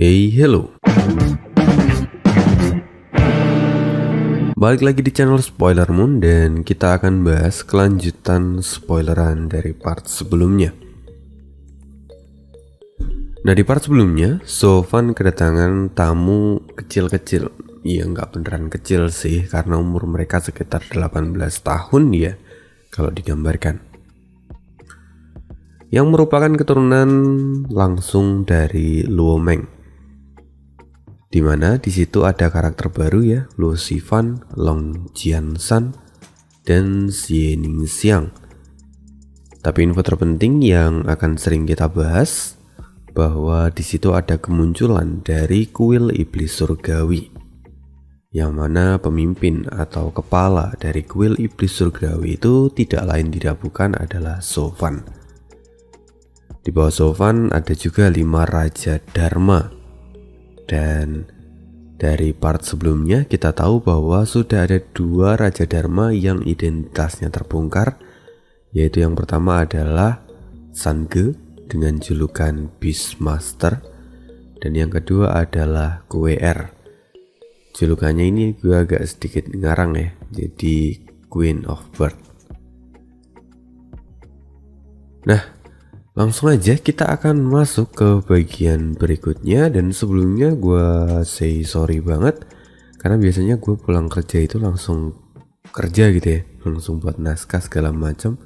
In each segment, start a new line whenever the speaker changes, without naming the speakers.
Hey, hello. Balik lagi di channel Spoiler Moon dan kita akan bahas kelanjutan spoileran dari part sebelumnya. Nah, di part sebelumnya, Sofan kedatangan tamu kecil-kecil. Iya, nggak beneran kecil sih, karena umur mereka sekitar 18 tahun ya, kalau digambarkan. Yang merupakan keturunan langsung dari Luo Meng. Dimana di situ ada karakter baru ya, Luo Xifan, Long Jianshan, dan Xie Ningxiang. Tapi info terpenting yang akan sering kita bahas bahwa di situ ada kemunculan dari kuil iblis surgawi, yang mana pemimpin atau kepala dari kuil iblis surgawi itu tidak lain tidak bukan adalah Sofan. Di bawah Sofan ada juga 5 raja Dharma. Dan dari part sebelumnya kita tahu bahwa sudah ada 2 raja Dharma yang identitasnya terbongkar, yaitu yang pertama adalah Sange dengan julukan Beastmaster, dan yang kedua adalah QR. Julukannya ini gue agak sedikit ngarang ya, jadi Queen of Birth. Nah, langsung aja kita akan masuk ke bagian berikutnya. Dan sebelumnya gue say sorry banget, karena biasanya gue pulang kerja itu langsung kerja gitu ya, langsung buat naskah segala macam.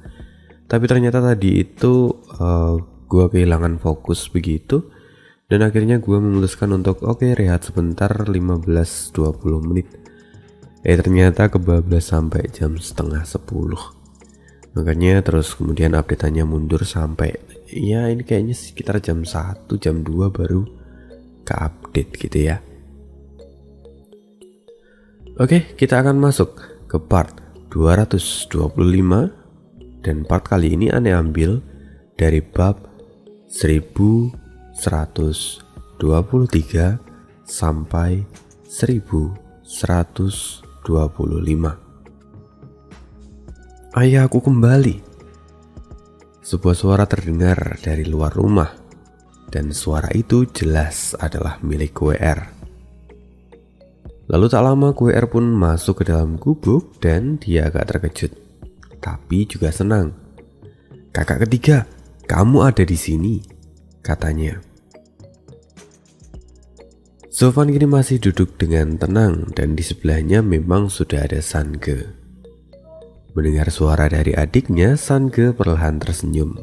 Tapi ternyata tadi itu gue kehilangan fokus begitu, dan akhirnya gue memutuskan untuk rehat sebentar 15-20 menit. Ternyata kebablas sampai jam setengah 10. Makanya terus kemudian update-annya mundur sampai ya ini kayaknya sekitar jam 1, jam 2 baru ke-update gitu ya. Oke, kita akan masuk ke part 225. Dan part kali ini aneh ambil dari bab 1123 sampai 1125. Ayahku kembali. Sebuah suara terdengar dari luar rumah, dan suara itu jelas adalah milik QR. Lalu tak lama QR pun masuk ke dalam gubuk dan dia agak terkejut, tapi juga senang. "Kakak ketiga, kamu ada di sini," katanya. Sofan kini masih duduk dengan tenang dan di sebelahnya memang sudah ada Sange. Mendengar suara dari adiknya, Sange perlahan tersenyum.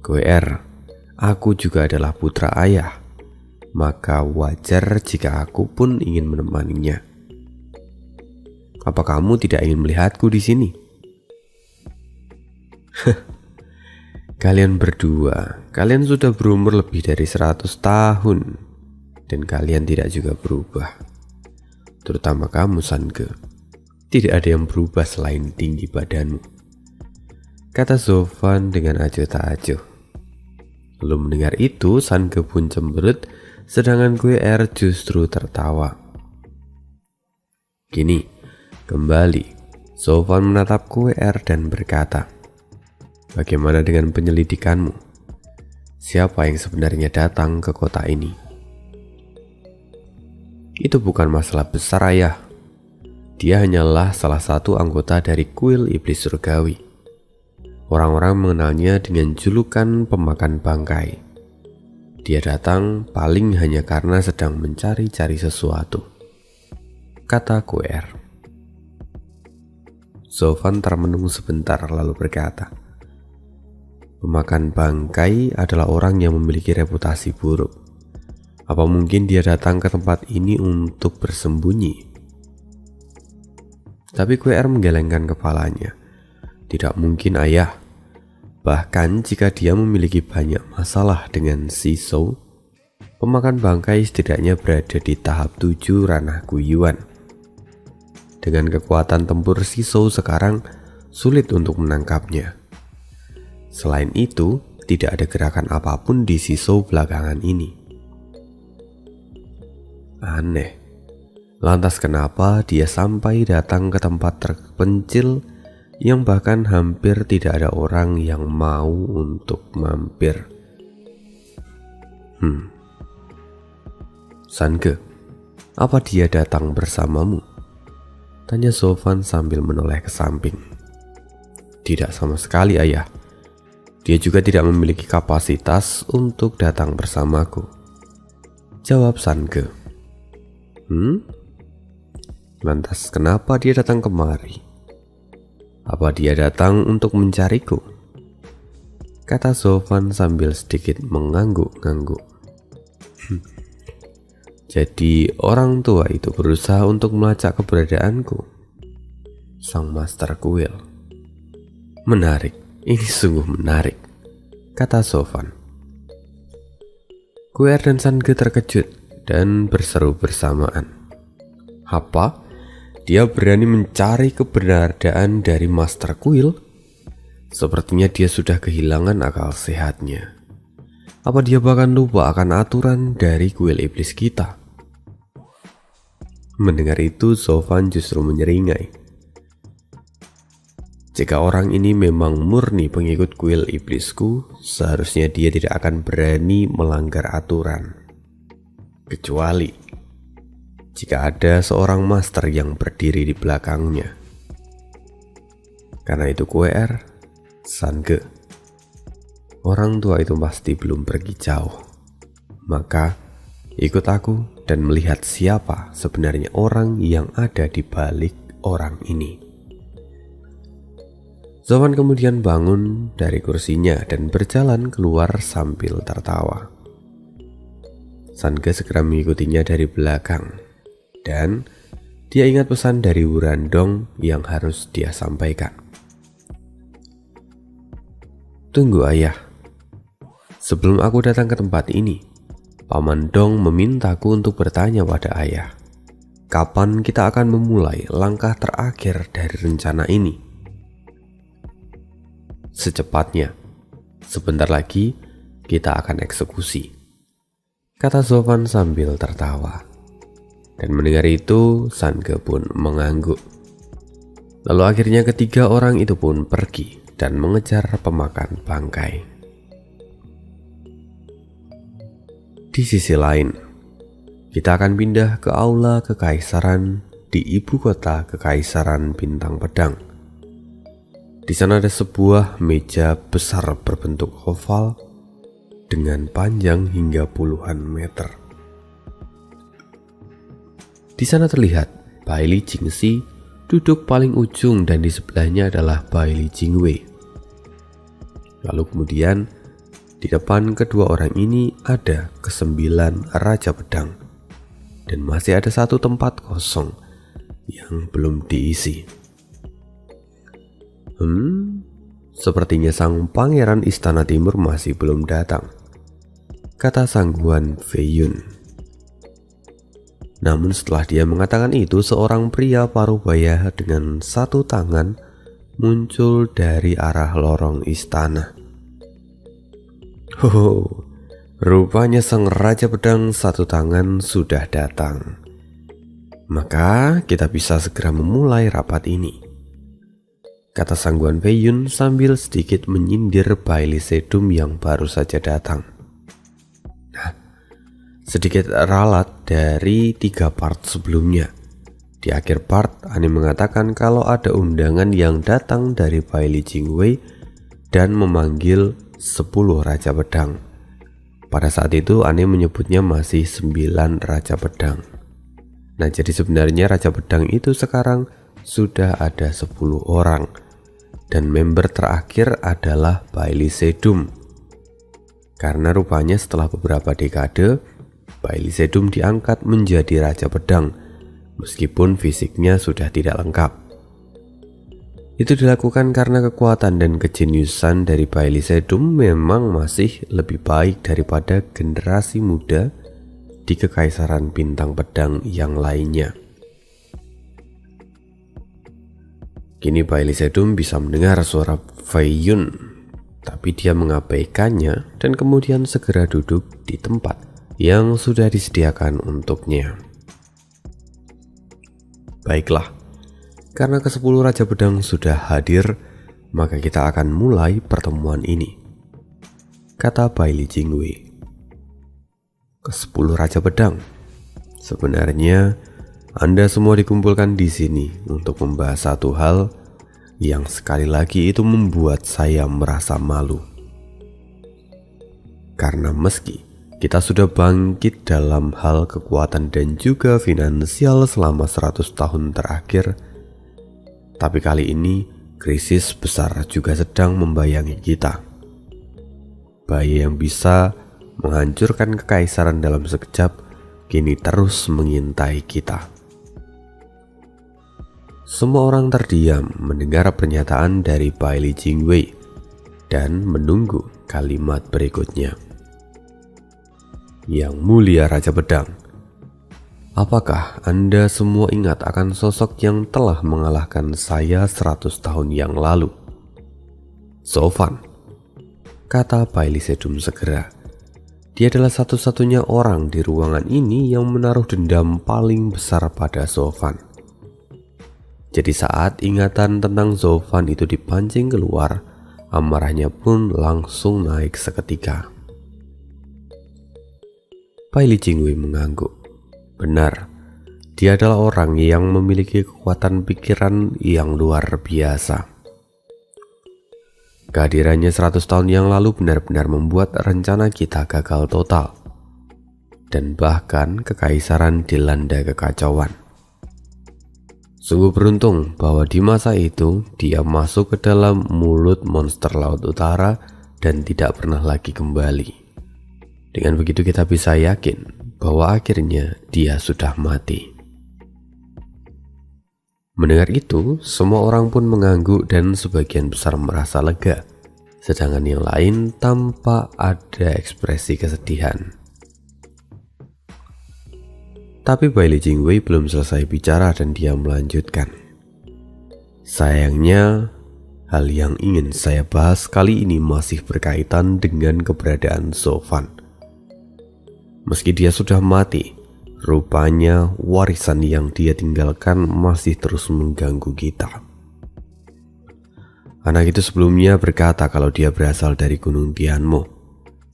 "QR, aku juga adalah putra ayah, maka wajar jika aku pun ingin menemaninya. Apa kamu tidak ingin melihatku di sini?" Kalian berdua, kalian sudah berumur lebih dari 100 tahun, dan kalian tidak juga berubah. Terutama kamu, Sange. Tidak ada yang berubah selain tinggi badanmu, kata Sofan dengan acuh tak acuh. Lalu mendengar itu, Sange pun cemberut, sedangkan QR justru tertawa. Kini, kembali, Sofan menatap QR dan berkata, "Bagaimana dengan penyelidikanmu? Siapa yang sebenarnya datang ke kota ini?" "Itu bukan masalah besar, ayah. Dia hanyalah salah satu anggota dari kuil iblis surgawi. Orang-orang mengenalnya dengan julukan pemakan bangkai. Dia datang paling hanya karena sedang mencari-cari sesuatu," kata QR. Sofan termenung sebentar lalu berkata, "Pemakan bangkai adalah orang yang memiliki reputasi buruk. Apa mungkin dia datang ke tempat ini untuk bersembunyi?" Tapi QR menggelengkan kepalanya. "Tidak mungkin, ayah. Bahkan jika dia memiliki banyak masalah dengan Shizhou, pemakan bangkai setidaknya berada di tahap 7 ranah Guiyuan. Dengan kekuatan tempur Shizhou sekarang, sulit untuk menangkapnya. Selain itu, tidak ada gerakan apapun di Shizhou belakangan ini. Aneh. Lantas kenapa dia sampai datang ke tempat terpencil yang bahkan hampir tidak ada orang yang mau untuk mampir?" Sange, apa dia datang bersamamu? Tanya Sofan sambil menoleh ke samping. Tidak sama sekali, ayah. Dia juga tidak memiliki kapasitas untuk datang bersamaku, jawab Sange. Lantas kenapa dia datang kemari? Apa dia datang untuk mencariku? Kata Sofan sambil sedikit mengangguk-ngangguk. Jadi orang tua itu berusaha untuk melacak keberadaanku, sang master kuil. Menarik, ini sungguh menarik, kata Sofan. Kuer dan Sange terkejut dan berseru bersamaan. Apa? Dia berani mencari keberadaan dari master kuil? Sepertinya dia sudah kehilangan akal sehatnya. Apa dia bahkan lupa akan aturan dari kuil iblis kita? Mendengar itu, Sofan justru menyeringai. Jika orang ini memang murni pengikut kuil iblisku, seharusnya dia tidak akan berani melanggar aturan. Kecuali jika ada seorang master yang berdiri di belakangnya. Karena itu Kuer, Sange, orang tua itu pasti belum pergi jauh. Maka ikut aku dan melihat siapa sebenarnya orang yang ada di balik orang ini. Sofan kemudian bangun dari kursinya dan berjalan keluar sambil tertawa. Sange segera mengikutinya dari belakang, dan dia ingat pesan dari Wurandong yang harus dia sampaikan. Tunggu ayah, sebelum aku datang ke tempat ini, Paman Dong memintaku untuk bertanya pada ayah, kapan kita akan memulai langkah terakhir dari rencana ini? Secepatnya, sebentar lagi kita akan eksekusi, kata Sofan sambil tertawa. Dan mendengar itu, Sange pun mengangguk. Lalu akhirnya ketiga orang itu pun pergi dan mengejar pemakan bangkai. Di sisi lain, kita akan pindah ke aula kekaisaran di ibu kota kekaisaran Bintang Pedang. Di sana ada sebuah meja besar berbentuk oval dengan panjang hingga puluhan meter. Di sana terlihat Bai Li Jingxi duduk paling ujung dan di sebelahnya adalah Bai Li Jingwei. Lalu kemudian di depan kedua orang ini ada ke-9 Raja Pedang dan masih ada satu tempat kosong yang belum diisi. Sepertinya sang pangeran Istana Timur masih belum datang, kata Sangguan Feiyun. Namun setelah dia mengatakan itu, seorang pria parubaya dengan satu tangan muncul dari arah lorong istana. Rupanya sang Raja Pedang satu tangan sudah datang. Maka kita bisa segera memulai rapat ini, kata Sangguan Feiyun sambil sedikit menyindir Bai Li Sedum yang baru saja datang. Nah, sedikit ralat dari 3 part sebelumnya. Di akhir part, Ani mengatakan kalau ada undangan yang datang dari Bai Li Jingwei dan memanggil 10 Raja Pedang. Pada saat itu Ani menyebutnya masih 9 Raja Pedang. Nah, jadi sebenarnya Raja Pedang itu sekarang sudah ada 10 orang. Dan member terakhir adalah Bai Li Sedum. Karena rupanya setelah beberapa dekade, Bai Li Sedum diangkat menjadi Raja Pedang, meskipun fisiknya sudah tidak lengkap. Itu dilakukan karena kekuatan dan kejeniusan dari Bai Li Sedum memang masih lebih baik daripada generasi muda di Kekaisaran Bintang Pedang yang lainnya. Kini Bai Li Sedum bisa mendengar suara Feiyun, tapi dia mengabaikannya dan kemudian segera duduk di tempat yang sudah disediakan untuknya. Baiklah, karena ke-10 Raja Pedang sudah hadir, maka kita akan mulai pertemuan ini, kata Bai Li Jingwei. Ke-10 Raja Pedang, Sebenarnya, Anda semua dikumpulkan di sini untuk membahas satu hal yang sekali lagi itu membuat saya merasa malu. Karena meski kita sudah bangkit dalam hal kekuatan dan juga finansial selama 100 tahun terakhir, tapi kali ini krisis besar juga sedang membayangi kita. Bahaya yang bisa menghancurkan kekaisaran dalam sekejap kini terus mengintai kita. Semua orang terdiam mendengar pernyataan dari Bai Jingwei dan menunggu kalimat berikutnya. Yang mulia Raja Pedang, apakah Anda semua ingat akan sosok yang telah mengalahkan saya 100 tahun yang lalu? Sofan, kata Bai Sedum segera. Dia adalah satu-satunya orang di ruangan ini yang menaruh dendam paling besar pada Sofan. Jadi saat ingatan tentang Sofan itu dipancing keluar, amarahnya pun langsung naik seketika. Bai Jingwei mengangguk. Benar, dia adalah orang yang memiliki kekuatan pikiran yang luar biasa. Kehadirannya 100 tahun yang lalu benar-benar membuat rencana kita gagal total. Dan bahkan kekaisaran dilanda kekacauan. Sungguh beruntung bahwa di masa itu dia masuk ke dalam mulut monster Laut Utara dan tidak pernah lagi kembali. Dengan begitu kita bisa yakin bahwa akhirnya dia sudah mati. Mendengar itu, semua orang pun mengangguk dan sebagian besar merasa lega, sedangkan yang lain tampak ada ekspresi kesedihan. Tapi Bai Jingwei belum selesai bicara dan dia melanjutkan. Sayangnya, hal yang ingin saya bahas kali ini masih berkaitan dengan keberadaan Sofan. Meski dia sudah mati, rupanya warisan yang dia tinggalkan masih terus mengganggu kita. Anak itu sebelumnya berkata kalau dia berasal dari Gunung Tianmo.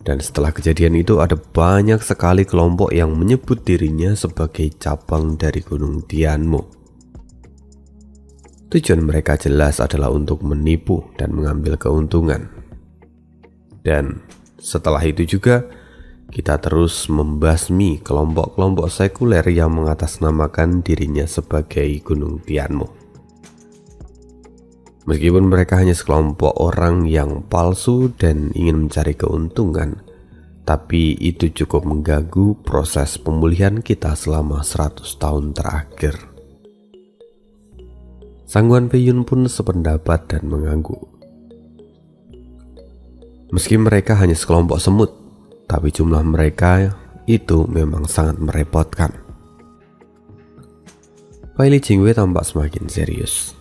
Dan setelah kejadian itu ada banyak sekali kelompok yang menyebut dirinya sebagai cabang dari Gunung Tianmo. Tujuan mereka jelas adalah untuk menipu dan mengambil keuntungan. Dan setelah itu juga kita terus membasmi kelompok-kelompok sekuler yang mengatasnamakan dirinya sebagai Gunung Tianmo. Meskipun mereka hanya sekelompok orang yang palsu dan ingin mencari keuntungan, tapi itu cukup mengganggu proses pemulihan kita selama 100 tahun terakhir. Sang Guan Peiyun pun sependapat dan mengangguk. Meski mereka hanya sekelompok semut, tapi jumlah mereka itu memang sangat merepotkan. Bai Jingwei tampak semakin serius.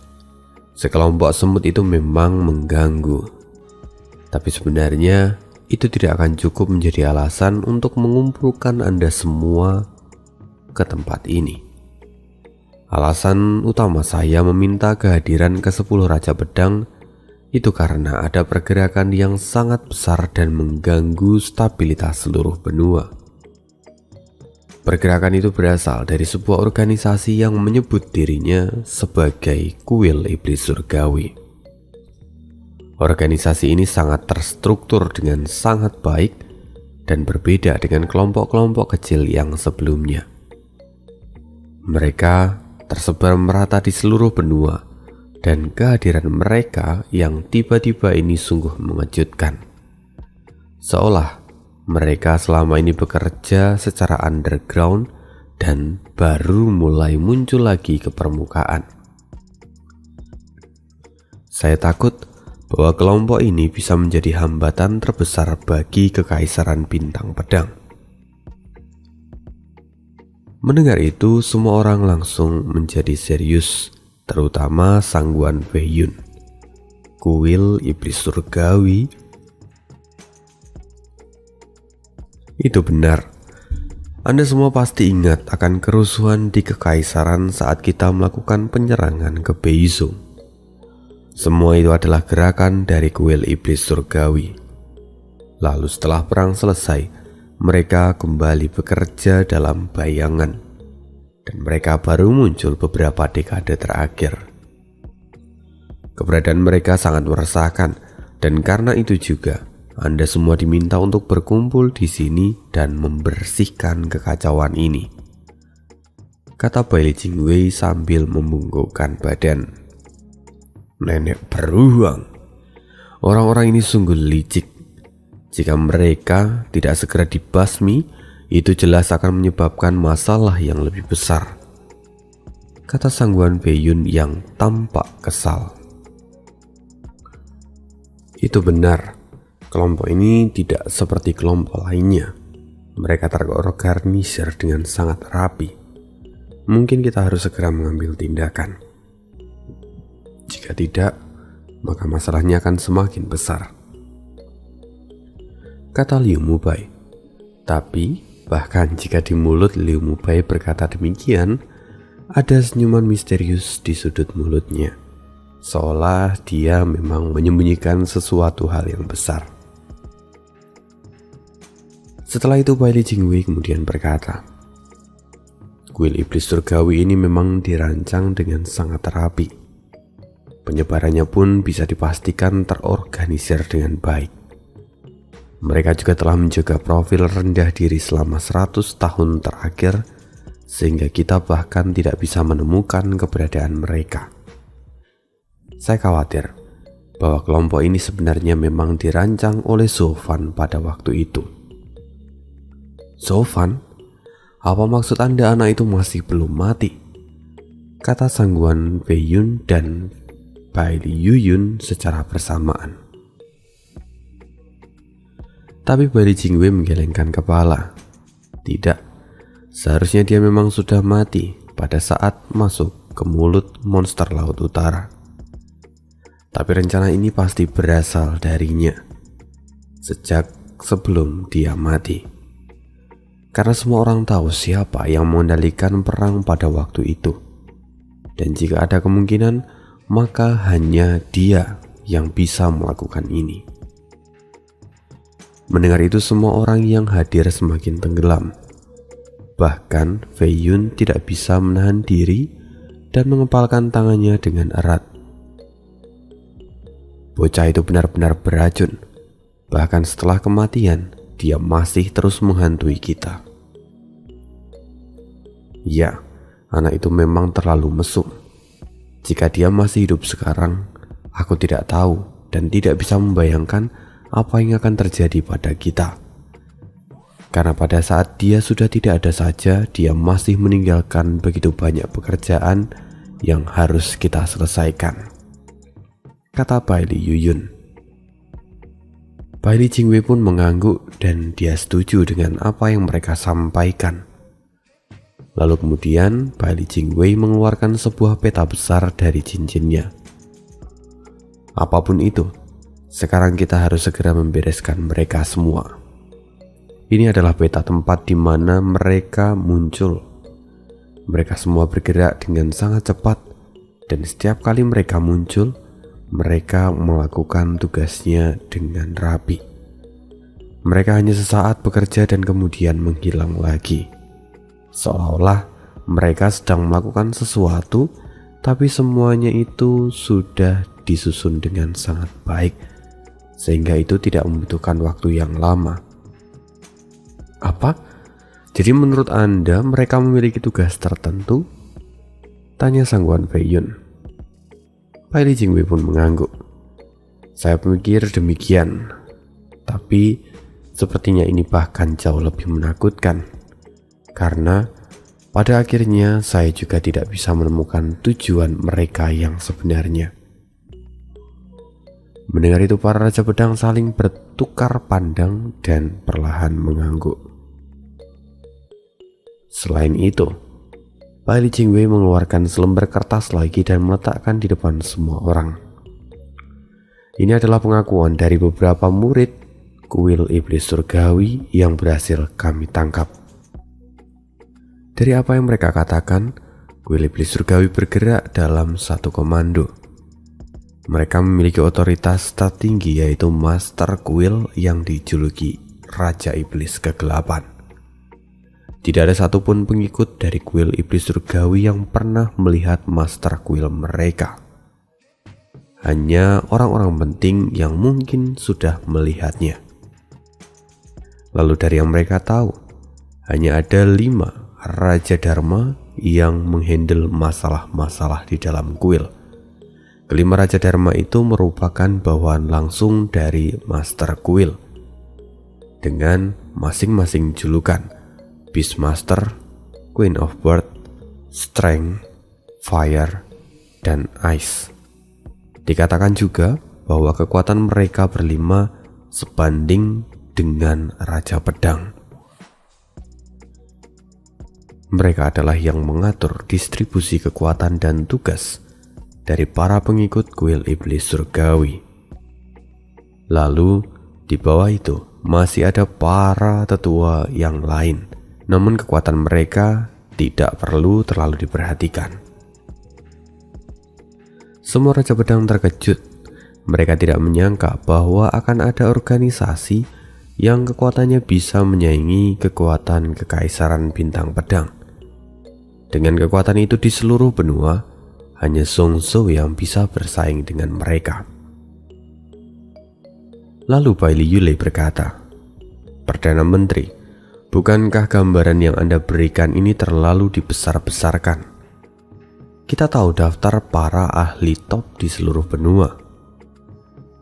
Sekelompok semut itu memang mengganggu, tapi sebenarnya itu tidak akan cukup menjadi alasan untuk mengumpulkan Anda semua ke tempat ini. Alasan utama saya meminta kehadiran ke-10 Raja Pedang itu karena ada pergerakan yang sangat besar dan mengganggu stabilitas seluruh benua. Pergerakan itu berasal dari sebuah organisasi yang menyebut dirinya sebagai Kuil Iblis Surgawi. Organisasi ini sangat terstruktur dengan sangat baik dan berbeda dengan kelompok-kelompok kecil yang sebelumnya. Mereka tersebar merata di seluruh benua dan kehadiran mereka yang tiba-tiba ini sungguh mengejutkan. Seolah mereka selama ini bekerja secara underground dan baru mulai muncul lagi ke permukaan. Saya takut bahwa kelompok ini bisa menjadi hambatan terbesar bagi Kekaisaran Bintang Pedang. Mendengar itu, semua orang langsung menjadi serius, terutama Sang Guan Peiyun. Kuil Iblis Surgawi? Itu benar. Anda semua pasti ingat akan kerusuhan di Kekaisaran saat kita melakukan penyerangan ke Beizhou. Semua itu adalah gerakan dari Kuil Iblis Surgawi. Lalu setelah perang selesai, mereka kembali bekerja dalam bayangan dan mereka baru muncul beberapa dekade terakhir. Keberadaan mereka sangat meresahkan, dan karena itu juga Anda semua diminta untuk berkumpul di sini dan membersihkan kekacauan ini, kata Bai Jingwei sambil membungkukkan badan. Nenek beruang. Orang-orang ini sungguh licik. Jika mereka tidak segera dibasmi, itu jelas akan menyebabkan masalah yang lebih besar, kata Sangguan Beiyun yang tampak kesal. Itu benar, kelompok ini tidak seperti kelompok lainnya. Mereka terorganisir dengan sangat rapi. Mungkin kita harus segera mengambil tindakan. Jika tidak, maka masalahnya akan semakin besar, kata Liu Mubai. Tapi bahkan jika di mulut Liu Mubai berkata demikian, ada senyuman misterius di sudut mulutnya, seolah dia memang menyembunyikan sesuatu hal yang besar. Setelah itu Bai Jingwei kemudian berkata, kuil iblis surgawi ini memang dirancang dengan sangat rapi. Penyebarannya pun bisa dipastikan terorganisir dengan baik. Mereka juga telah menjaga profil rendah diri selama 100 tahun terakhir, sehingga kita bahkan tidak bisa menemukan keberadaan mereka. Saya khawatir bahwa kelompok ini sebenarnya memang dirancang oleh Zhou Fan pada waktu itu. Zhou Fan? Apa maksud Anda anak itu masih belum mati? Kata Sangguan Beiyun dan Bai Liyuyun secara bersamaan. Tapi Bai Jingwei menggelengkan kepala. Tidak, seharusnya dia memang sudah mati pada saat masuk ke mulut monster Laut Utara. Tapi rencana ini pasti berasal darinya sejak sebelum dia mati. Karena semua orang tahu siapa yang mengendalikan perang pada waktu itu. Dan jika ada kemungkinan, maka hanya dia yang bisa melakukan ini. Mendengar itu semua orang yang hadir semakin tenggelam. Bahkan Fei Yun tidak bisa menahan diri dan mengepalkan tangannya dengan erat. Bocah itu benar-benar beracun. Bahkan setelah kematian, dia masih terus menghantui kita. Ya, anak itu memang terlalu mesum. Jika dia masih hidup sekarang, aku tidak tahu dan tidak bisa membayangkan apa yang akan terjadi pada kita. Karena pada saat dia sudah tidak ada saja, dia masih meninggalkan begitu banyak pekerjaan yang harus kita selesaikan, kata Bai Liyuyun. Bai Jingwei pun mengangguk dan dia setuju dengan apa yang mereka sampaikan. Lalu kemudian Bai Jingwei mengeluarkan sebuah peta besar dari cincinnya. Apapun itu, sekarang kita harus segera membereskan mereka semua. Ini adalah peta tempat di mana mereka muncul. Mereka semua bergerak dengan sangat cepat, dan setiap kali mereka muncul, mereka melakukan tugasnya dengan rapi. Mereka hanya sesaat bekerja dan kemudian menghilang lagi. Seolah-olah mereka sedang melakukan sesuatu, tapi semuanya itu sudah disusun dengan sangat baik, sehingga itu tidak membutuhkan waktu yang lama. Apa? Jadi menurut Anda mereka memiliki tugas tertentu? Tanya Sangguan Beiyun. Bai Jingwei pun mengangguk. Saya pikir demikian, tapi sepertinya ini bahkan jauh lebih menakutkan. Karena pada akhirnya saya juga tidak bisa menemukan tujuan mereka yang sebenarnya. Mendengar itu para Raja Pedang saling bertukar pandang dan perlahan mengangguk. Selain itu, Bai Jingwei mengeluarkan selembar kertas lagi dan meletakkan di depan semua orang. Ini adalah pengakuan dari beberapa murid kuil iblis surgawi yang berhasil kami tangkap. Dari apa yang mereka katakan, kuil iblis surgawi bergerak dalam satu komando. Mereka memiliki otoritas tertinggi, yaitu Master Kuil yang dijuluki Raja Iblis Kegelapan. Tidak ada satupun pengikut dari kuil iblis surgawi yang pernah melihat master kuil mereka. Hanya orang-orang penting yang mungkin sudah melihatnya. Lalu dari yang mereka tahu, hanya ada 5 Raja Dharma yang menghandle masalah-masalah di dalam kuil. Kelima Raja Dharma itu merupakan bawahan langsung dari Master Kuil dengan masing-masing julukan: Beastmaster, Queen of Bird, Strength, Fire, dan Ice. Dikatakan juga bahwa kekuatan mereka berlima sebanding dengan Raja Pedang. Mereka adalah yang mengatur distribusi kekuatan dan tugas dari para pengikut kuil iblis surgawi. Lalu di bawah itu masih ada para tetua yang lain, namun kekuatan mereka tidak perlu terlalu diperhatikan. Semua Raja Pedang terkejut. Mereka tidak menyangka bahwa akan ada organisasi yang kekuatannya bisa menyaingi kekuatan Kekaisaran Bintang Pedang. Dengan kekuatan itu di seluruh benua, hanya Zhong Zhou yang bisa bersaing dengan mereka. Lalu Bailey Yulei berkata, "Perdana Menteri, bukankah gambaran yang Anda berikan ini terlalu dibesar-besarkan? Kita tahu daftar para ahli top di seluruh benua.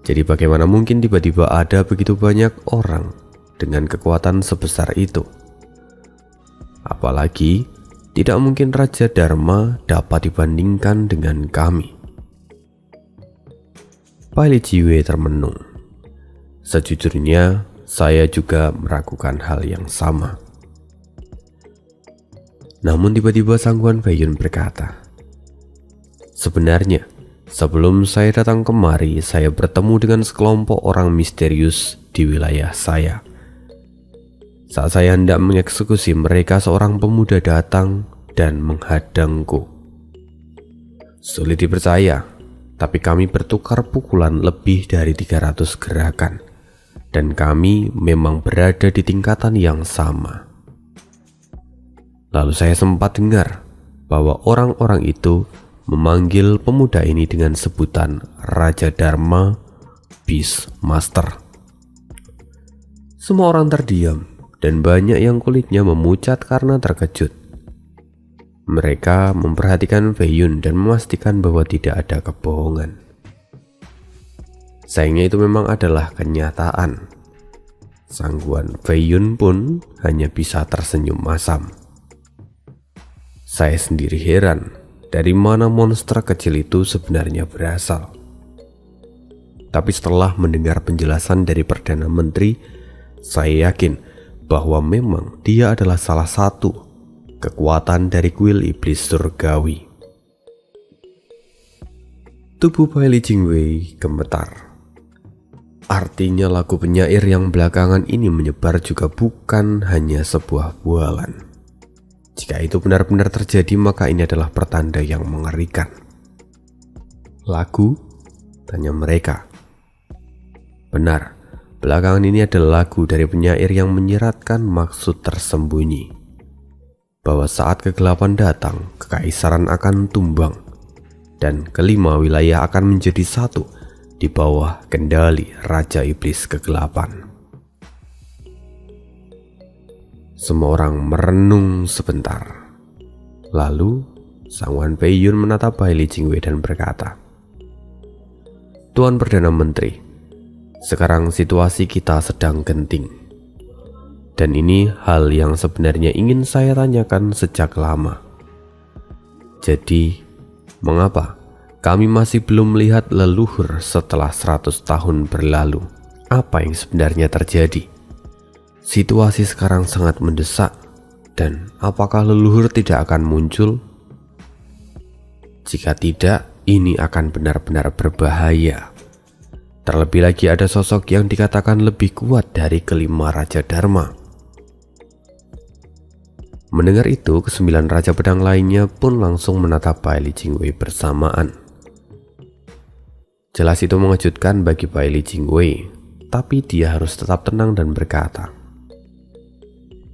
Jadi bagaimana mungkin tiba-tiba ada begitu banyak orang dengan kekuatan sebesar itu? Apalagi tidak mungkin Raja Dharma dapat dibandingkan dengan kami." Bailey Jiwei termenung. Sejujurnya, saya juga meragukan hal yang sama. Namun tiba-tiba Sang Guan Feiyun berkata, "Sebenarnya, sebelum saya datang kemari, saya bertemu dengan sekelompok orang misterius di wilayah saya. Saat saya hendak mengeksekusi mereka, seorang pemuda datang dan menghadangku. Sulit dipercaya, tapi kami bertukar pukulan lebih dari 300 gerakan, dan kami memang berada di tingkatan yang sama. Lalu saya sempat dengar bahwa orang-orang itu memanggil pemuda ini dengan sebutan Raja Dharma Beastmaster." Semua orang terdiam dan banyak yang kulitnya memucat karena terkejut. Mereka memperhatikan Feiyun dan memastikan bahwa tidak ada kebohongan. Sayangnya itu memang adalah kenyataan. Sang Guan Feiyun pun hanya bisa tersenyum masam. Saya sendiri heran dari mana monster kecil itu sebenarnya berasal. Tapi setelah mendengar penjelasan dari Perdana Menteri, saya yakin bahwa memang dia adalah salah satu kekuatan dari kuil iblis surgawi. Tubuh Bailey Jingwei gemetar. Artinya lagu penyair yang belakangan ini menyebar juga bukan hanya sebuah bualan. Jika itu benar-benar terjadi, maka ini adalah pertanda yang mengerikan. "Lagu?" tanya mereka. Benar, belakangan ini ada lagu dari penyair yang menyiratkan maksud tersembunyi, bahwa saat kegelapan datang, kekaisaran akan tumbang, dan kelima wilayah akan menjadi satu di bawah kendali Raja Iblis Kegelapan. Semua orang merenung sebentar. Lalu Sang Guan Feiyun menatap Bailey Jingwei dan berkata, "Tuan Perdana Menteri, sekarang situasi kita sedang genting. Dan ini hal yang sebenarnya ingin saya tanyakan sejak lama. Jadi, mengapa kami masih belum melihat leluhur setelah 100 tahun berlalu? Apa yang sebenarnya terjadi? Situasi sekarang sangat mendesak, dan apakah leluhur tidak akan muncul? Jika tidak, ini akan benar-benar berbahaya. Terlebih lagi ada sosok yang dikatakan lebih kuat dari kelima Raja Dharma." Mendengar itu, ke-9 Raja Pedang lainnya pun langsung menatap Bailey Jingwei bersamaan. Jelas itu mengejutkan bagi Bailey Jingwei, tapi dia harus tetap tenang dan berkata,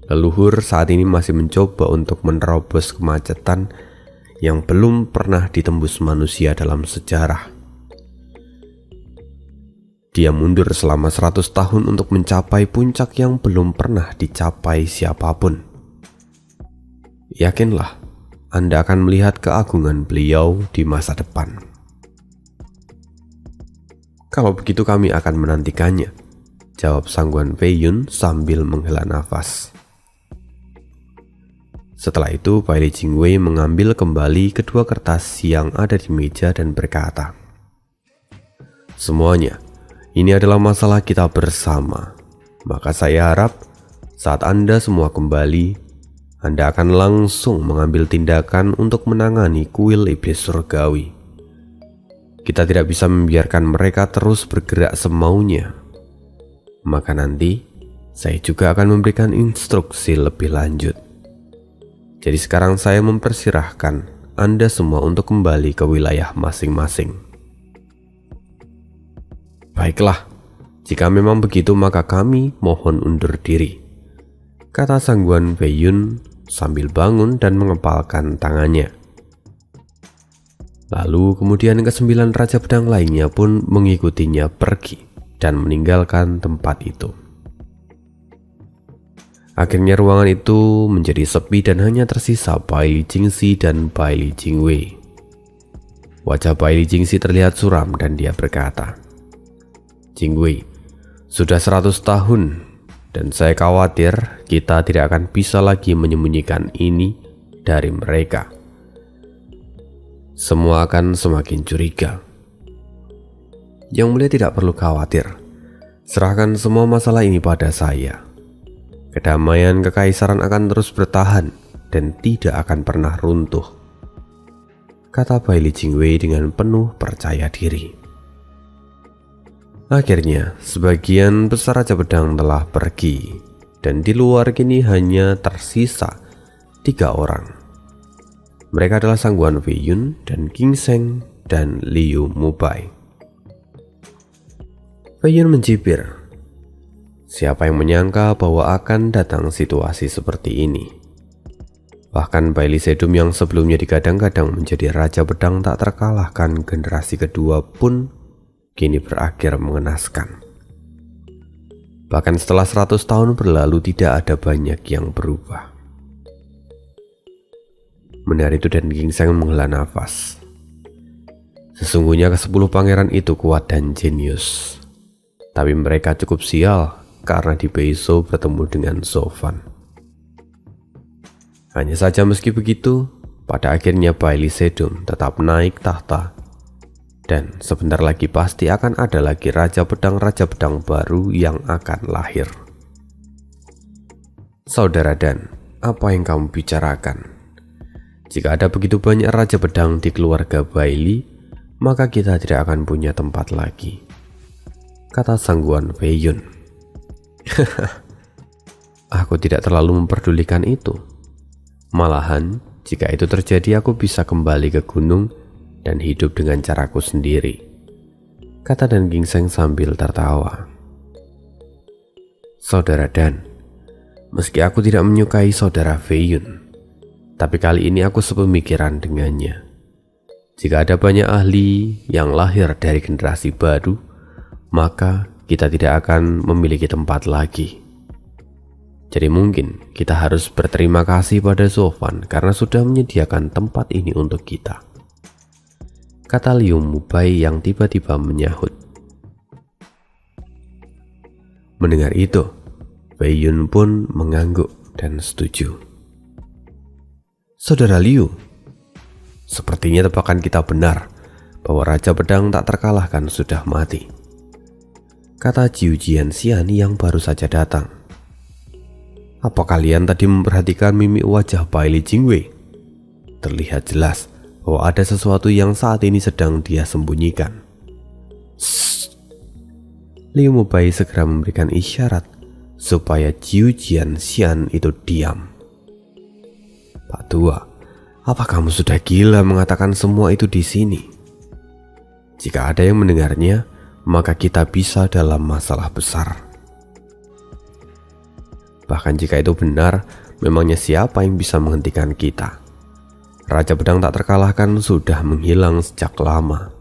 Leluhur saat ini masih mencoba untuk menerobos kemacetan yang belum pernah ditembus manusia dalam sejarah. Dia mundur selama 100 tahun untuk mencapai puncak yang belum pernah dicapai siapapun. Yakinlah, Anda akan melihat keagungan beliau di masa depan. Kalau begitu kami akan menantikannya, jawab Sangguan Wei Yun sambil menghela nafas. Setelah itu, Bai Li Jingwei mengambil kembali kedua kertas yang ada di meja dan berkata, "Semuanya, ini adalah masalah kita bersama. Maka saya harap saat Anda semua kembali, Anda akan langsung mengambil tindakan untuk menangani kuil iblis surgawi. Kita tidak bisa membiarkan mereka terus bergerak semaunya. Maka nanti, saya juga akan memberikan instruksi lebih lanjut. Jadi sekarang saya mempersilahkan Anda semua untuk kembali ke wilayah masing-masing." "Baiklah, jika memang begitu maka kami mohon undur diri," kata Sangguan Wei Yun sambil bangun dan mengepalkan tangannya. Lalu kemudian ke-9 Raja Pedang lainnya pun mengikutinya pergi dan meninggalkan tempat itu. Akhirnya ruangan itu menjadi sepi dan hanya tersisa Bai Li Jingxi dan Bai Li Jingwei. Wajah Bai Li Jingxi terlihat suram dan dia berkata, "Jingwei, sudah 100 tahun dan saya khawatir kita tidak akan bisa lagi menyembunyikan ini dari mereka. Semua akan semakin curiga." "Yang mulia tidak perlu khawatir. Serahkan semua masalah ini pada saya. Kedamaian kekaisaran akan terus bertahan dan tidak akan pernah runtuh," kata Bai Li Jingwei dengan penuh percaya diri. Akhirnya, sebagian besar Raja Pedang telah pergi dan di luar kini hanya tersisa 3 orang. Mereka adalah Sangguan Wei Yun dan Ginseng dan Liu Mubai. Wei Yun mencibir. Siapa yang menyangka bahwa akan datang situasi seperti ini? Bahkan Bai Li Sedum yang sebelumnya digadang-gadang menjadi Raja Pedang tak terkalahkan generasi kedua pun kini berakhir mengenaskan. Bahkan setelah 100 tahun berlalu tidak ada banyak yang berubah. Mendengar itu dan Ginseng menghela nafas. Sesungguhnya ke-10 pangeran itu kuat dan jenius. Tapi mereka cukup sial karena di Beizhou bertemu dengan Zhou-Fan. Hanya saja meski begitu, pada akhirnya Bai Li Sedum tetap naik tahta. Dan sebentar lagi pasti akan ada lagi Raja Pedang baru yang akan lahir. Saudara Dan, apa yang kamu bicarakan? Jika ada begitu banyak Raja Pedang di keluarga Bai Li, maka kita tidak akan punya tempat lagi, kata Sangguan Wei Yun. Aku tidak terlalu memperdulikan itu. Malahan, jika itu terjadi aku bisa kembali ke gunung dan hidup dengan caraku sendiri, kata Dan Ginseng sambil tertawa. Saudara Dan, meski aku tidak menyukai saudara Wei Yun, tapi kali ini aku sepemikiran dengannya. Jika ada banyak ahli yang lahir dari generasi baru, maka kita tidak akan memiliki tempat lagi. Jadi mungkin kita harus berterima kasih pada Zhou-Fan karena sudah menyediakan tempat ini untuk kita, kata Liu Mubai yang tiba-tiba menyahut. Mendengar itu, Wei Yun pun mengangguk dan setuju. Saudara Liu, sepertinya tebakan kita benar bahwa Raja Pedang tak terkalahkan sudah mati, kata Jiu Jianxian yang baru saja datang. Apa kalian tadi memperhatikan mimik wajah Bai Li Jingwei? Terlihat jelas bahwa ada sesuatu yang saat ini sedang dia sembunyikan. Shh. Liu Mubai segera memberikan isyarat supaya Jiu Jianxian itu diam. Pak Tua, apa kamu sudah gila mengatakan semua itu di sini? Jika ada yang mendengarnya, maka kita bisa dalam masalah besar. Bahkan jika itu benar, memangnya siapa yang bisa menghentikan kita? Raja Pedang tak terkalahkan sudah menghilang sejak lama.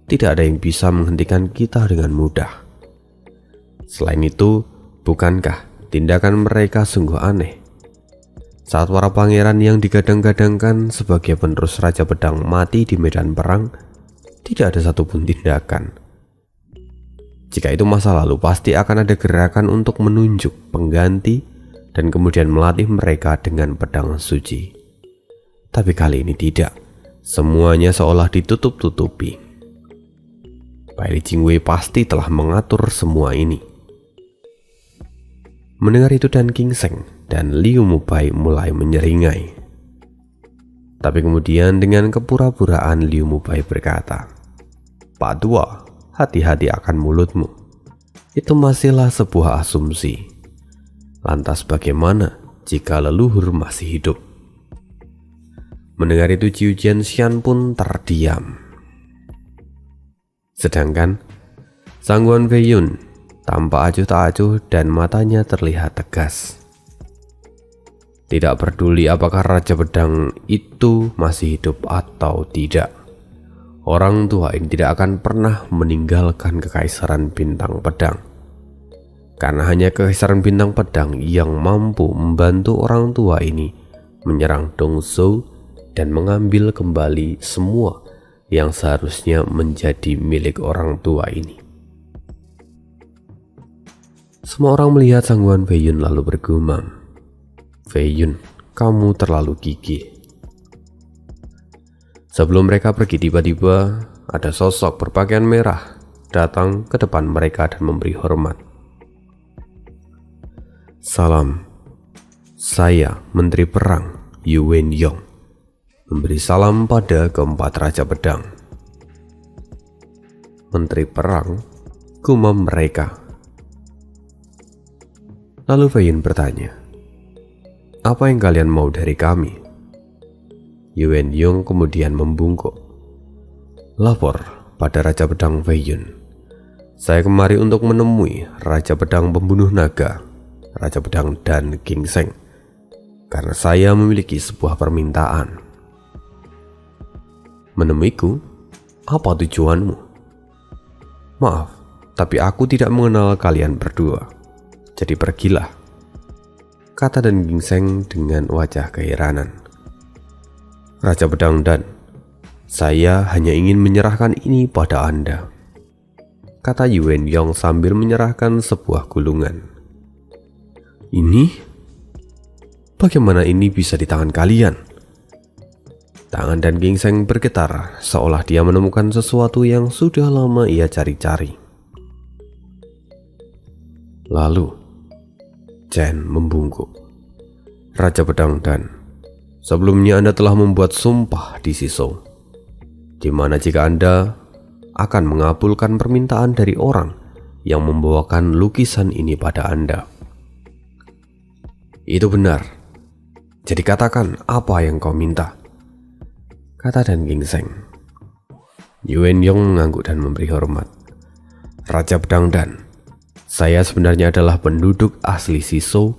Tidak ada yang bisa menghentikan kita dengan mudah. Selain itu, bukankah tindakan mereka sungguh aneh? Saat para pangeran yang digadang-gadangkan sebagai penerus Raja Pedang mati di medan perang, tidak ada satupun tindakan. Jika itu masa lalu, pasti akan ada gerakan untuk menunjuk pengganti dan kemudian melatih mereka dengan pedang suci. Tapi kali ini tidak. Semuanya seolah ditutup-tutupi. Bai Jingwei pasti telah mengatur semua ini. Mendengar itu Dan Gingseng dan Liu Mubai mulai menyeringai. Tapi kemudian dengan kepura-puraan Liu Mubai berkata, "Pak Tua, hati-hati akan mulutmu. Itu masihlah sebuah asumsi. Lantas bagaimana jika leluhur masih hidup?" Mendengar itu Jiu Jianxian pun terdiam. Sedangkan Sang Guan Feiyun tampak acuh tak acuh dan matanya terlihat tegas. Tidak peduli apakah Raja Pedang itu masih hidup atau tidak, orang tua ini tidak akan pernah meninggalkan Kekaisaran Bintang Pedang. Karena hanya Kekaisaran Bintang Pedang yang mampu membantu orang tua ini menyerang Dongzhou dan mengambil kembali semua yang seharusnya menjadi milik orang tua ini. Semua orang melihat Sang Guan Feiyun lalu bergumam, "Feiyun, kamu terlalu gigih." Sebelum mereka pergi, tiba-tiba ada sosok berpakaian merah datang ke depan mereka dan memberi hormat. "Salam, saya Menteri Perang Yu Wenyong, memberi salam pada keempat Raja Pedang." "Menteri Perang?" gumam mereka. Lalu Feiyun bertanya, "Apa yang kalian mau dari kami?" Yu Wenyong kemudian membungkuk. "Lapor pada Raja Pedang Feiyun. Saya kemari untuk menemui Raja Pedang Pembunuh Naga, Raja Pedang Dan Gingseng, karena saya memiliki sebuah permintaan." "Menemuiku? Apa tujuanmu?" "Maaf, tapi aku tidak mengenal kalian berdua. Jadi pergilah," kata Dan Gingseng dengan wajah keheranan. "Raja Pedang Dan, saya hanya ingin menyerahkan ini pada Anda," kata Yu Wenyong sambil menyerahkan sebuah gulungan. "Ini? Bagaimana ini bisa di tangan kalian?" Tangan Dan Gingseng bergetar seolah dia menemukan sesuatu yang sudah lama ia cari-cari. Lalu Chen membungkuk. "Raja Pedang Dan, sebelumnya Anda telah membuat sumpah di Sisou, di mana jika Anda akan mengabulkan permintaan dari orang yang membawakan lukisan ini pada Anda." "Itu benar. Jadi katakan apa yang kau minta," kata Dan Gingseng. Yu Wenyong mengangguk dan memberi hormat. "Raja Pedang Dan, saya sebenarnya adalah penduduk asli Sisou,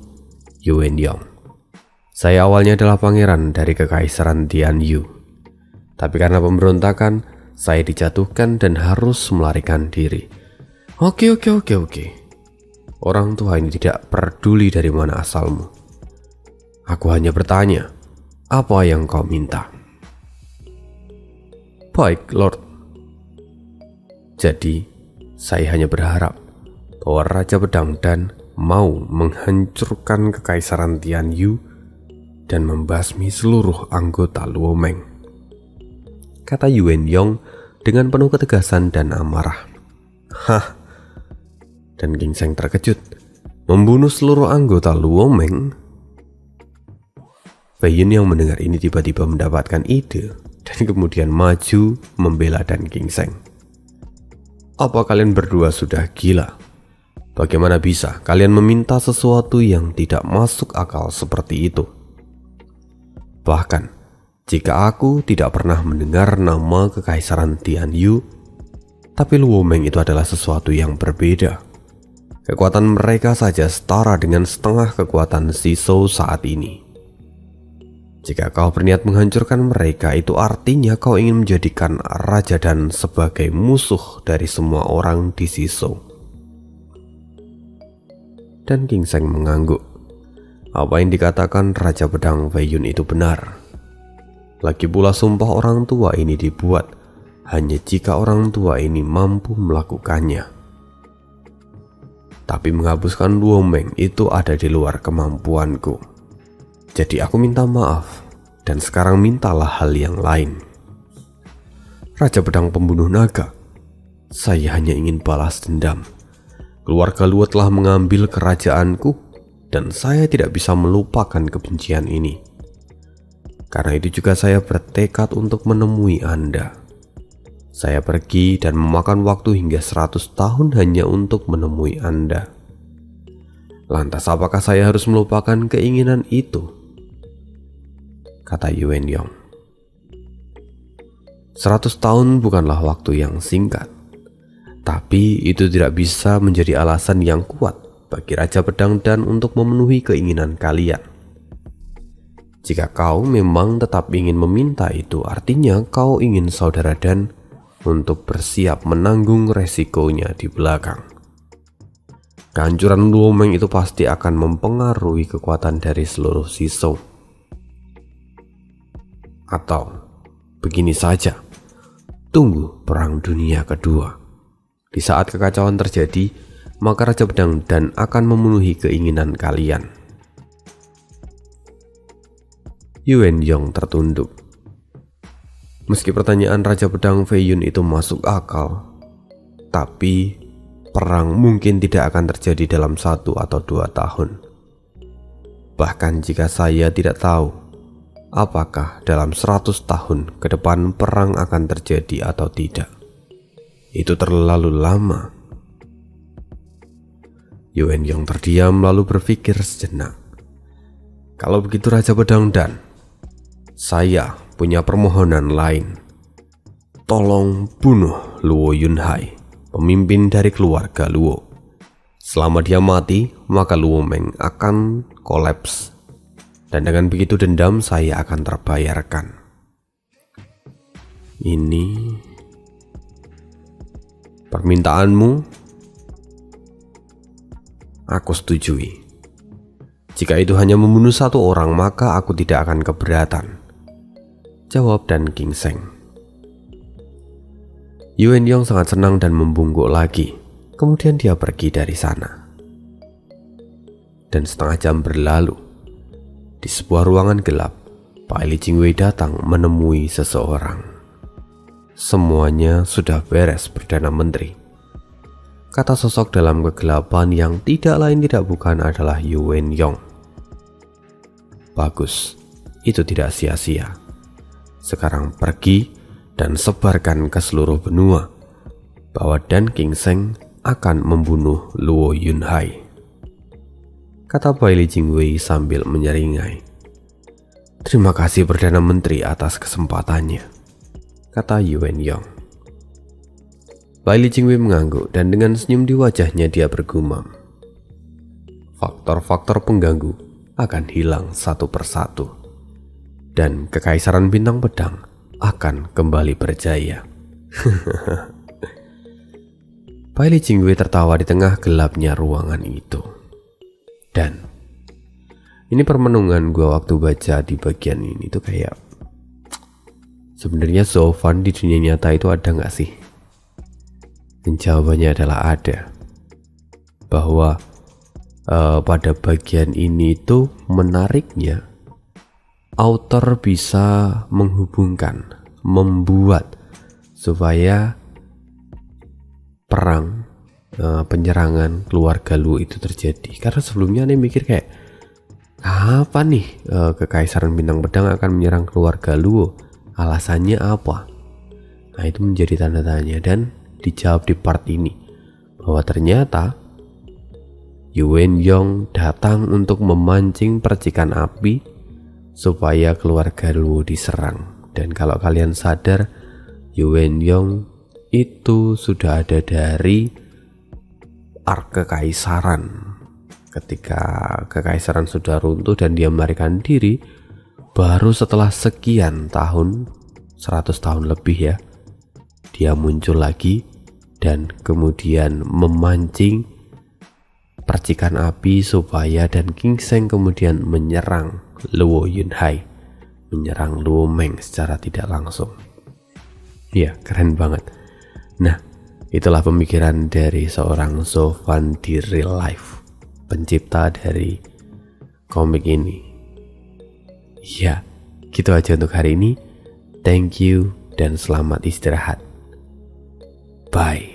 Yu Wenyong. Saya awalnya adalah pangeran dari Kekaisaran Tianyu. Tapi karena pemberontakan, saya dijatuhkan dan harus melarikan diri." Oke. Orang tua ini tidak peduli dari mana asalmu. Aku hanya bertanya, apa yang kau minta?" "Baik, Lord. Jadi, saya hanya berharap bahwa Raja Pedang Dan mau menghancurkan Kekaisaran Tianyu dan membasmi seluruh anggota Luo Meng," kata Yu Wenyong dengan penuh ketegasan dan amarah. "Hah?" Dan Gingseng terkejut. "Membunuh seluruh anggota Luo Meng?" Feiyun yang mendengar ini tiba-tiba mendapatkan ide dan kemudian maju membela Dan Gingseng. "Apa kalian berdua sudah gila? Bagaimana bisa kalian meminta sesuatu yang tidak masuk akal seperti itu? Bahkan, jika aku tidak pernah mendengar nama Kekaisaran Tianyu, tapi Luo Meng itu adalah sesuatu yang berbeda. Kekuatan mereka saja setara dengan setengah kekuatan Shizou saat ini. Jika kau berniat menghancurkan mereka, itu artinya kau ingin menjadikan Raja Dan sebagai musuh dari semua orang di Shizou. Dan King Seng mengangguk. Apa yang dikatakan Raja Pedang Wei Yun itu benar. Lagi pula sumpah orang tua ini dibuat hanya jika orang tua ini mampu melakukannya. Tapi menghapuskan Luo Meng itu ada di luar kemampuanku. Jadi aku minta maaf, dan sekarang mintalah hal yang lain. Raja Pedang Pembunuh Naga, saya hanya ingin balas dendam. Keluarga Luo telah mengambil kerajaanku, dan saya tidak bisa melupakan kebencian ini. Karena itu juga saya bertekad untuk menemui Anda. Saya pergi dan memakan waktu hingga 100 tahun hanya untuk menemui Anda. Lantas apakah saya harus melupakan keinginan itu? Kata Yuan Yong. 100 tahun bukanlah waktu yang singkat. Tapi itu tidak bisa menjadi alasan yang kuat bagi Raja Pedang Dan untuk memenuhi keinginan kalian. Jika kau memang tetap ingin meminta itu, artinya kau ingin saudara Dan untuk bersiap menanggung resikonya di belakang. Kehancuran Luo Meng itu pasti akan mempengaruhi kekuatan dari seluruh Shizou. Atau begini saja, tunggu Perang Dunia Kedua. Di saat kekacauan terjadi, maka Raja Pedang Dan akan memenuhi keinginan kalian. Yuan Yong tertunduk. Meski pertanyaan Raja Pedang Wei Yun itu masuk akal, tapi perang mungkin tidak akan terjadi dalam 1 atau 2 tahun. Bahkan jika saya tidak tahu apakah dalam 100 tahun ke depan perang akan terjadi atau tidak, itu terlalu lama. Yuan Yong terdiam lalu berpikir sejenak. Kalau begitu Raja Pedang Dan, saya punya permohonan lain. Tolong bunuh Luo Yunhai, pemimpin dari keluarga Luo. Selama dia mati, maka Luo Meng akan kolaps. Dan dengan begitu dendam saya akan terbayarkan. Ini permintaanmu, aku setujui. Jika itu hanya membunuh 1 orang, maka aku tidak akan keberatan, jawab Dan King Seng. Yuan Yong sangat senang dan membungkuk lagi. Kemudian dia pergi dari sana. Dan setengah jam berlalu. Di sebuah ruangan gelap, Pak Li Jingwei datang menemui seseorang. Semuanya sudah beres, Perdana Menteri, kata sosok dalam kegelapan yang tidak lain tidak bukan adalah Yuan Yong. Bagus, itu tidak sia-sia. Sekarang pergi dan sebarkan ke seluruh benua bahwa Dan King Seng akan membunuh Luo Yunhai, kata Bai Li Jingwei sambil menyeringai. Terima kasih Perdana Menteri atas kesempatannya, kata Yuan Yong. Bai Li Jingwei mengangguk dan dengan senyum di wajahnya dia bergumam. Faktor-faktor pengganggu akan hilang satu persatu, dan Kekaisaran Bintang Pedang akan kembali berjaya. Bai Li Jingwei tertawa di tengah gelapnya ruangan itu. Dan ini permenungan gue waktu baca di bagian ini tuh kayak, sebenarnya Zovan di dunia nyata itu ada gak sih? Dan jawabannya adalah ada. Bahwa pada bagian ini itu menariknya, author bisa menghubungkan, membuat supaya perang, penyerangan keluarga Luo itu terjadi. Karena sebelumnya nih mikir kayak, apa nih Kekaisaran Bintang Pedang akan menyerang keluarga Luo? Alasannya apa? Nah itu menjadi tanda tanya, dan dijawab di part ini bahwa ternyata Yuan Yong datang untuk memancing percikan api supaya keluarga Luo diserang. Dan kalau kalian sadar, Yuan Yong itu sudah ada dari ark kekaisaran. Ketika kekaisaran sudah runtuh dan dia melarikan diri, baru setelah sekian tahun, 100 tahun lebih ya, dia muncul lagi dan kemudian memancing percikan api supaya dan Ginseng kemudian menyerang Luo Yunhai, menyerang Luo Meng secara tidak langsung. Ya, keren banget. Nah, itulah pemikiran dari seorang Zhou Fan di real life, pencipta dari komik ini. Ya, gitu aja untuk hari ini. Thank you dan selamat istirahat. Bye.